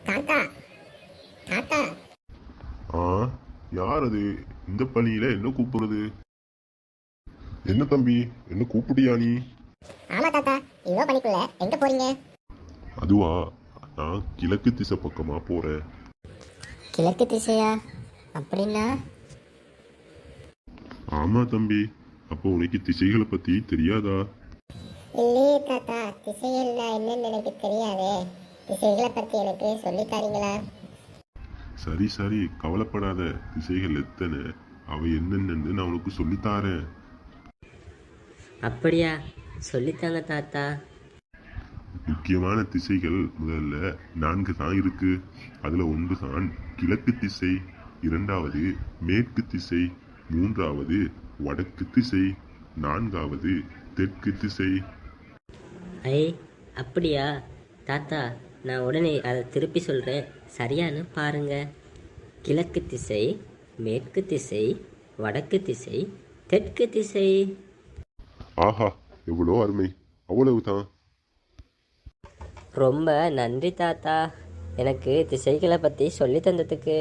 தாத்தா தாத்தா. ஆ, யார் அது? இந்த பணியில என்ன கூப்பிடுறது? என்ன தம்பி, என்ன கூப்பிட்டியா நீ? ஆமா தாத்தா, இவ்வளோ பணிக்குள்ள எங்க போறீங்க? அதுவா, நான் கிழக்கு திசை பக்கமா போறேன். கிழக்கு திசையா? அப்படின்னா? ஆமா தம்பி, அப்போ உனக்கு திசைகளை பத்தி தெரியாதா? இல்லையே தாத்தா, திசைகள்னா என்னன்னு எனக்கு தெரியாதே. திசைகளை பத்தி எனக்கு சொல்லி தரீங்களா? சரி சரி, கவலைப்படாத. திசைகள் எத்தனை, அவை என்னென்னு நான் உனக்கு சொல்லித்தாரேன். அப்படியா? சொல்லித்தாங்க தாத்தா. முக்கியமான திசைகள் முதல்ல 4 தான் இருக்கு. அதுல ஒன்று தான் கிழக்கு திசை, இரண்டாவது மேற்கு திசை, மூன்றாவது வடக்கு திசை, நான்காவது தெற்கு திசை. ஐ, அப்படியா தாத்தா? நான் உடனே அதை திருப்பி சொல்கிறேன், சரியானு பாருங்க. கிழக்கு திசை, மேற்கு திசை, வடக்கு திசை, தெற்கு திசை. ஆஹா, எவ்வளோ அருமை! அவ்வளவுதான். ரொம்ப நன்றி தாத்தா, எனக்கு திசைகளை பற்றி சொல்லி தந்ததுக்கு.